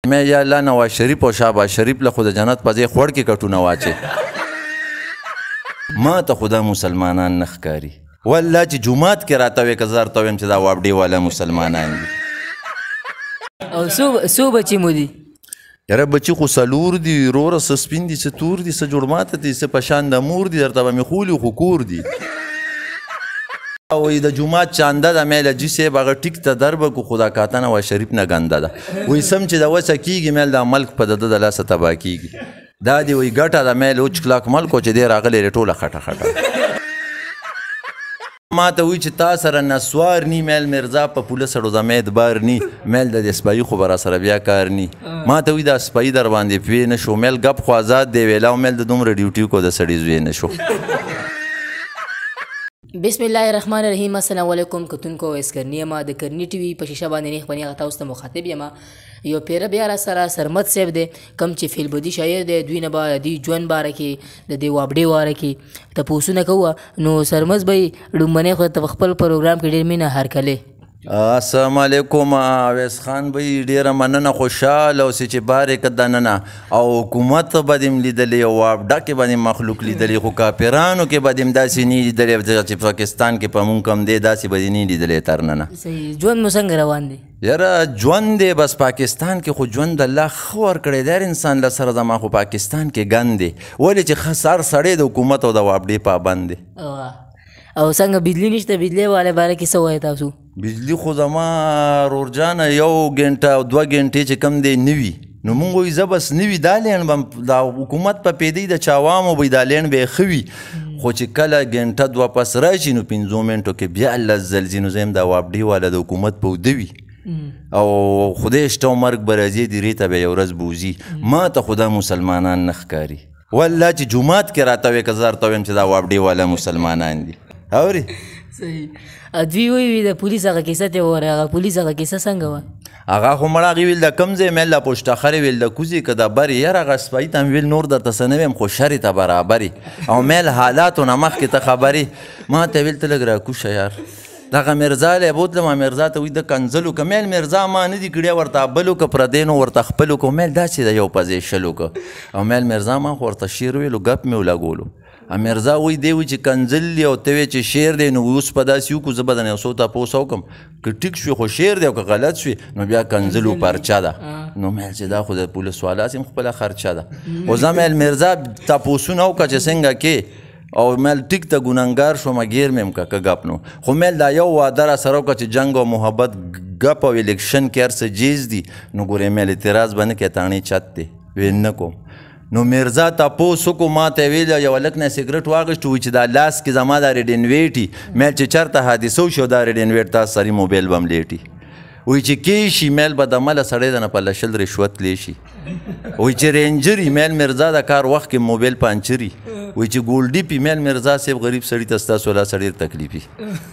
مې یا الله نواز شریف او شهباز شریف له خو د جنت په ځای خوړ کې کټونه واچې ما ته خو دا مسلمانان نه ښکاري والله چې جومات کې راته وې که زه درته ویم چې دا وابډې والا مسلمانان دي او څو بچي مو دي یاره بچي خو څلور دي وروره څه سپین دي څه تور دي څه جوړ ماته دي څه په شان د مور دي درته به مې خولي خو کور دي وایي د جومات چانده ده میله جي صاحب هغه ټیک ته دربه کو خدا کاته نواز شریف نه ګنده ده وایي سم چې د وسه کېږي میل دا ملک په د ده د لاسه تباه کېږي دا دې وایي ګټه ده میل اوچ کلاک ملک و چې دی راغلی دی ټوله خټه خټه ما ته وایي چې تا سره نسوار نی میل مرزا په پوله سړو زمه اعتبار نی میل د دې سپایي خو به را سره بیا کار نی ما ته وایي دا سپایي در باندې پوی نه شو میل ګپ خو آزاد دی ویلا میل د دومره ډیوټي کو د سړي زوی نه شو بسم الله الرحمن الرحیم. السلام علیکم کتونکو اسکرنی یم د کرنی ټي وي په شیشه باندې نیخ بنی غتا اوس ته مخاطب یم یو پیره بیا را سره سرمد صاحب دی کم چې فیلبدي شاعر دی دوی نه به دی ژوند باره کې د دې وابډې واره کې تپوسونه کوه نو سرمد به ډومبنۍ خو ته خپل پروګرام کې ډېر مینه هرکلی السلام علیکم اویس خان بھائی ډیره مننه خوشحاله اوسې چې بارې که دننه او حکومت به دې م لیدلې او وابډه کې به دې مخلوق لیدلې خو کاپیرانو کې به دې م داسې نه لیدلې چې پاکستان کې په مونږ کم دی داسې به دې نه لیدلې تر ننه صحیح ژوند مو څنګه روان دی یاره ژوند دی بس پاکستان کې خو ژوند الله ښه ورکړی دی هر انسان له سره زما خو پاکستان کې ګند دی ولې چې هر سړی د حکومت او د وابډې پابند دی او څنګه بجلی نشته بجلی والا باره کې څه وایې تاسو بجلی خو زما رورجانه یو ګنټه او دوه ګنټې چې کم دی نه وي نو مونږ وایي زه بس نه وي دا لین به د حکومت په پیدی د چاوامو به دا لین به یې ښه وي خو چې کله ګنټه دوه پس راشي نو 5 منټو کې بیا الله زلزي نو زه یم دا وابډې والا د حکومت په اوده وي او خدای شته او مرګ به راځي درې ته به یو ورځ بوځي ما ته خو دا مسلمانان نه ښکاري والله چې جومات کې راته وې که زه درته ویم چې دا وابډې والا مسلمانان دي اورې صحیح دوی وایي د پولیس هغه کیسه ته ووایه هغه پولیس هغه کیسه څنګه وه هغه خو مړه هغې ویل د کوم ځای میل د پشتخرې ویل د کوزې که د برې یاره هغه سپایي ته مې ویل نور درته څه نه ویم خو شرې ته برابرې او میل حالاتو نه مخکې ته خبرې ما ته ویل ته لږ راکوشه یار دغه مرزا لی بوتلم مرزا ته وایي د کنځلو که میل مرزا ما نه دي کړی ورته بلو که پردینو ورته خپلو که میل داسې د یو پځې شلو که او میل مرزا ما خو ورته شعر ویلو ګپ مې ولګولو مرزا وایي دی وایي چې کنځل دی او ته وایې چې شعر دی نو اوس په داسې وکړو زه به درنه یو څو تپوس وکړم که ټیک شوې خو شعر دی او که غلط شوې نو بیا کنځلو پرچه ده نو میل چې دا خو د پولیس والا سیم خپله خرچه ده خو زه میل مرزا تپوسونه وکړه چې څنګه کې او میل ټیک ته ګنهګار شومه ګیر مې م که ګپ نو خو میل دا یو واده را سره وکړه چې جنګ او محبت ګپ او الیکشن کې هر څه جیز دي نو ګورې میل اعتراض به نه کې تاڼې چت دی ویل نه کوم نو مرزا تپوس وکړو ما ته یې ویل یو هلک نه سګرټ واخیسټو وایي چې دا لاس کې زما دا ریډینویټ وي میل چې چېرته حادثه وشي دا ریډینویټ تاسو سري موبایل به م لیټي وایي چې کې شي میل به د مله سړی د نه په لشل رشوت لی شي وایي چې رینجر میل مرزا د کار وخت کې موبایل پانچري وایي چې ګولډي پي میل مرزا صاحب غریب سړي ته ستاسو لا سړی تکلیفي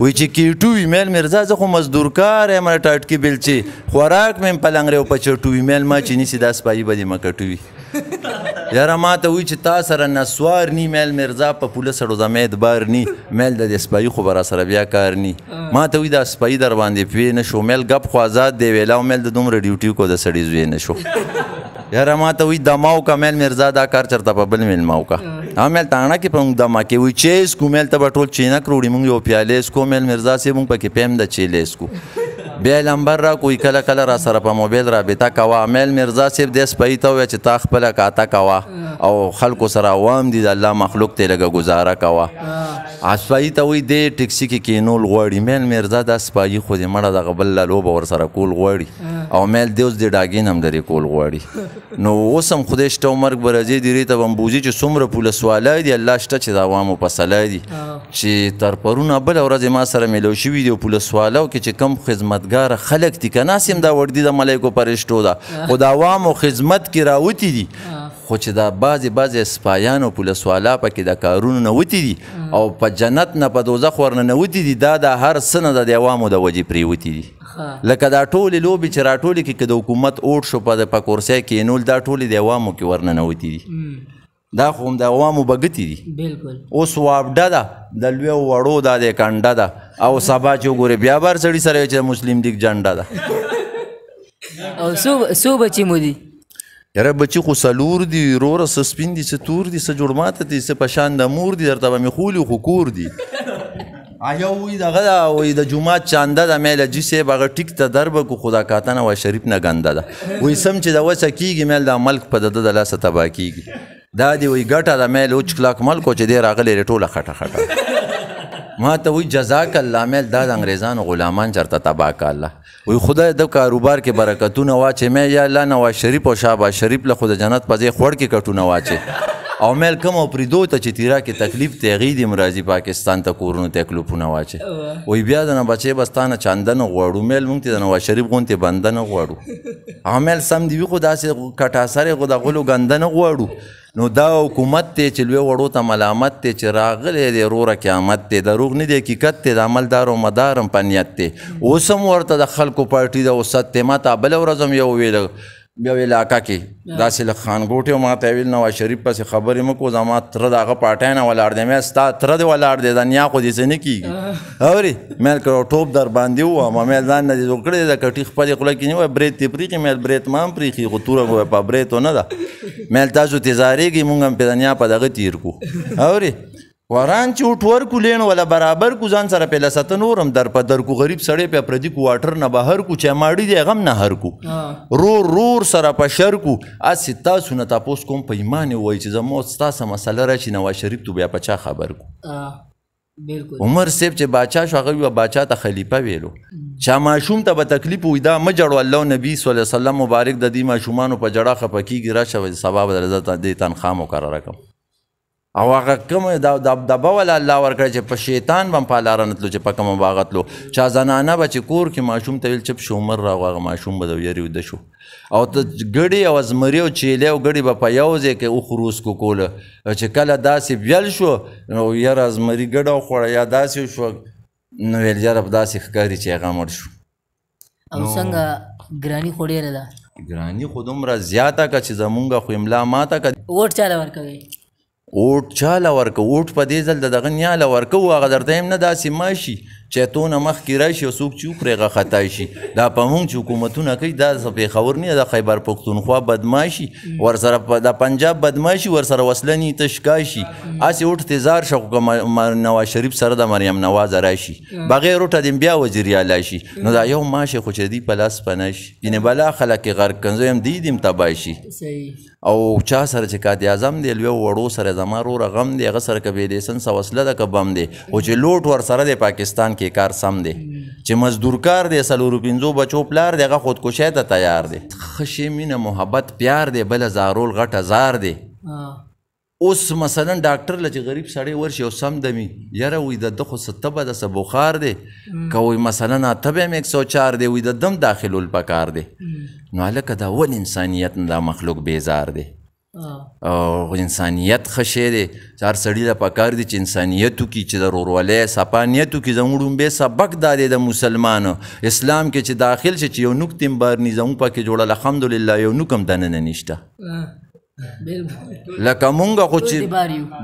وایي چې کیټو وي میل مرزا زه خو مزدور کار یم ټاټکي بلچې خوراک مې په لنګرې او په چټو وي میل ما چې نیسي دا سپایي به دې مکټو وي یاره ما ته وایي چې تا سره نسوار نی میل مرزا په پوله سړو زمه اعتبار نی میل د دې سپایي خو به را سره بیا کار نی ما ته وایي دا سپایي در باندې پوی نه شو میل ګپ خو آزاد دی ویلا میل د دومره ډیوټي کو د سړي زوی نه شو یاره ما ته وایي دما وکړه میل مرزا دا کار چېرته په بل میلمه وکړه هغه میل تاڼه کې په مونږ دما کې وایي چې اسکو میل ته به ټول چینک روړي مونږ یو پیالې اسکو میل مرزا صاحب مونږ پکې پیم د چیلې اسکو بیا لمبر را کوی کله کله را سره په موبایل رابطه کوه میل مرزا صاحب دې سپایي ته ووایه چې تا خپله کاته کوه او خلکو سره عوام دي د الله مخلوق ته لږه ګزاره کوه سپایي ته وایي دې ټکسي کې کینول غواړي میل مرزا دا سپایي خو دې مړه دغه بل لوبه ورسره کول غواړي او میل دې اوس د ډاګین هم لرې کول غواړي نو اوس هم خدای شته او مرګ به راځي درې ته به م بوځي چې څومره پولسوالای دي الله شته چې د عوامو په سلای دي چې تر پرونه بله ورځ ما سره میلو شوي دي پولسوالو کې چې کم خدمتګاره خلک دي که ناس یم دا وردي د ملایکو پرشتو ده خو د عوامو خدمت کې راوتي دي خو چې دا بعضې سپایانو پولسوالا پکې د کارونو نه وتي دي او په جنت نه په دوزخ ورنه نوتي دي دا د هر څه نه د عوامو د وجې پرېوتي دي لکه دا ټولې لوبې چې راټولې کې که د حکومت اوټ شو په کرسۍ کېنول دا ټولې د عوامو کې ورنه نوتي دي دا خو هم د عوامو به ګټې دي اوس وابډه ده د لویو وړو دا د کنډه ده او سبا چې وګورې بیا بر سړي سره چې مسلم لیګ جنډه ده او څو بچي مو دي یاره بچي خو څلور دي وروره څه سپین دي څه تور دي څه جوړ ماته دي څه په شان د مور دي درته به مې خولي خو کور دي یو وایي دغه ده وایي د جومات چانده ده میل حاجي صاحب هغه ټیک ته در به کړو خو دا کاتنه وایي شریف نه ګنده ده وایي سم چې د وسه کېږي میل دا ملک په د ده د لاسه تباه کېږي دا دې وایي ګټه ده میل اوچ کلاک ملک و چې دی راغلی دی ټوله خټه خټه ما ته وایي جزاک الله میل دا د انګریزانو غلامان چېرته تباه که الله وایي خدای د کاروبار کې برکتونه واچې مې یا الله نواز شریف او شهباز شریف له خو د جنت په ځای خوړ کې کټونه واچې او میل کم او پریدو ته چې تیرا کې تکلیف ته هغې دې راځي پاکستان ته کورونو ته کلوپونه واچې وایي بیا د نه بچې بس تا نه چانده نه غواړو میل مونږ ته د نواز شریف غوندې بنده نه غواړو هغه میل سم دي وي خو داسې کټاسرې خو د غلو ګنده نه غواړو نو دا حکومت دی چې لوی وړو ته ملامت دی چې راغلی دی روره قیامت دی دروغ نه دی حقیقت دی د عملدار او مدارم په نیت دی اوس هم ورته د خلکو پارټي د وسط دی ما ته بله ورځ هم یو ویل بیا علاقه کې داسې له خانګوټې ما ته ویل نواز شریف پسې خبرې مه کړو زما تره د هغه پارټۍ نه ولاړ دی مې ستا تره دې ولاړ دی دا نیا خو دې څه نه کېږي اورې میل که ټوپ در باندې ووهمه میل ځان نه دې جوړ کړی دی د کټي خپلې خوله کې نیوی برید دې پرېښي میل برید ما هم پرېښي خو توره خو په بریتو نه ده میل تاسو تیزارېږئ مونږ هم پې د نیا په دغه تیر کړو اورې وران چې اوټ ورکو لین ولا برابر کو ځان سره په لسته نورم در په در کو غریب سړی په پردي کوارټر نه بهر کو چې ماړي دی غم نه هر کو رور سره په شر کو اس تاسو نه تاسو کوم په ایمان وای چې زمو تاسو مسله راشي نواز شریف تو بیا په چا خبر کو بالکل عمر صاحب چې باچا شو هغه باچا ته خلیفہ ویلو چا ماشوم ته به تکلیف وي دا مه جړو الله نبی صلی الله علیه وسلم مبارک د دې ماشومانو په جړه خفه کېږي راشه سبا به درځه دې تنخواه مقرره کړم او هغه کوم دبه ولا الله ورکړی چې په شیطان به هم په لاره نه تلو چې په کومه باغه تلو چا زنانه به چې کور کې ماشوم ته ویل چپ شو عمر راغو هغه ماشوم به د ویرې ویده شو او ته ګړي او زمري او چیلې او ګړي به په یو ځای کې وخروس کو کوله چې کله داسې بیل شو نو یاره زمري ګډه وخوړه یا داسې شو نو ویل یاره داسې ښکاري چې هغه مړ شو او څنګه ګراني خو ډېره ده ګراني خو دومره زیاته که چې زمونږ خو املا ماته که ووټ چاله ورکوي اوټ چاله ورکه اوټ په دې ځل د دغه نیاله ورکه و هغه درته هم نه داسې ماشي چې تونه مخکې راشي او څوک چې وکړي هغه خطا شي دا په مونږ چې حکومتونه کوي دا پېښور نه د خیبر پښتونخوا بدماشي ورسره د پنجاب بدماشي ورسره وسله نی تشکا شي هسې اوټ تیزار شه خو نواز شریف سره د مریم نواز راشي بغیر اوټه دې بیا وزیر اعلی شي نو دا یو ماشي خو چې دی په لاس پناه شي یعنې بلا خلک یې غرق کنځو هم دی دې هم تباه شي او چا سره چې قائد اعظم دی لوی وړو سره زما روره غم دی هغه سره که بې لیسنسه وسله ده که بم دی خو چې لوټ ورسره دی پاکستان کې کار سم دی چې مزدور کار دی څلورو پنځو بچو پلار دی هغه خودکشۍ ته تیار دی ښه شی مینه محبت پیار دی بله زارول غټه زار دی اوس مثلا ډاکټر له چې غریب سړی ورشي او سم دمي یاره وایي د ده خو څه تبه ده څه بخار دی که وایي مثلا تبه هم 104 دی وایي د دم داخلول پکار دی نو هلکه دا ول انسانیت نه دا مخلوق بیزار دی او انسانیت ښه شی دی هر سړي ته پکار دی چې انسانیت وکړي چې د ورورولۍ صفانیت وکړي زموږ ړومبی سبق دا دی د مسلمانو اسلام کې چې داخل شي چې یو نوک تیم بارني زموږ پکې جوړل الحمدلله یو نوک هم دننه نشته لکه مونږ خو چې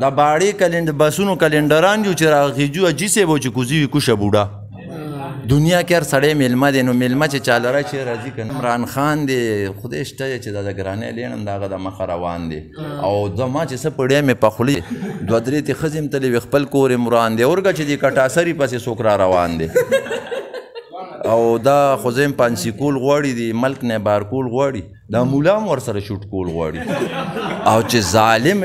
د باړې بسونو کلنډران یو چې راخېجو اجي صاحب و چې کوزي وي کوشه بوډا دنیا کې هر سړی میلمه دی نو میلمه چې چاله را چې راځي که عمران خان دی خدای شته چې دا د ګرانۍ لینم د هغه د مخه روان دی او زما چې څه پړی مې په خولې دوه درې تې ښځې م تلې وي خپل کور یې مران دی اورګه چې دې کټاسري پسې څوک را روان دی او دا خو زه یم پانسي کول غواړي دی ملک نه بار کول غواړي دا مولا هم ورسره شوټ کول غواړي او چې ظالم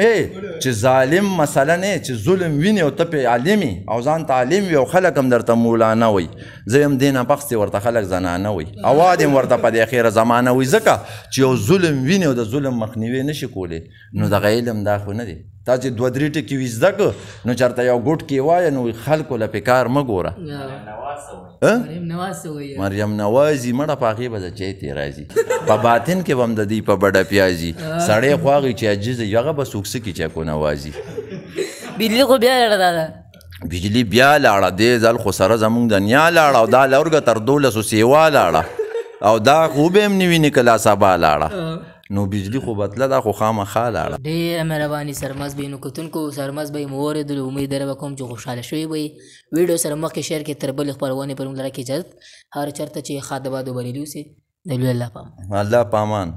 چې ظالم مثلا چې ظلم ویني او ته پې عالمي او ځان ته عالم وي او خلک هم درته مولانا وي زه یم دې نه بخت ورته خلک زنانه وي اواد هم ورته په دې اخیره زمانه وي ځکه چې یو ظلم ویني او د ظلم مخنیوی نشي کولی نو دغه علم دا خو نه دی تا چې دوه درې ټکي وي زده که نو چېرته یو ګوټ کې وایه نو خلکو له پې کار مه ګوره مریم نوازي مړه په هغې به د چای تې راځي په باطن کې به هم د دوی په بډه پیازي سړی خو هغې چې عجیز وي هغه به څوک څه کي چې کو نوازي بجلي خو بیا لاړه دادا بجلي بیا لاړه دې ځل خو سره زمونږ د نیا لاړه او دا لورګه تر 12 سیوا لاړه او دا خو به هم نه ویني کله سبا لاړه نو بجلی خو بتله دا خو خامخا لاړه ډېره مهرباني سرمز به نو کتونکو سرمز به یې مو واورېدلو امید لره به کوم چې خوشحاله شوي به یې ویډیو سره مخکې شیر کې تر بلې خپرونې پر موږ لره کې اجازت هر چېرته چې ښاد باد وبریلي اوسئ د لوی الله په امان الله په امان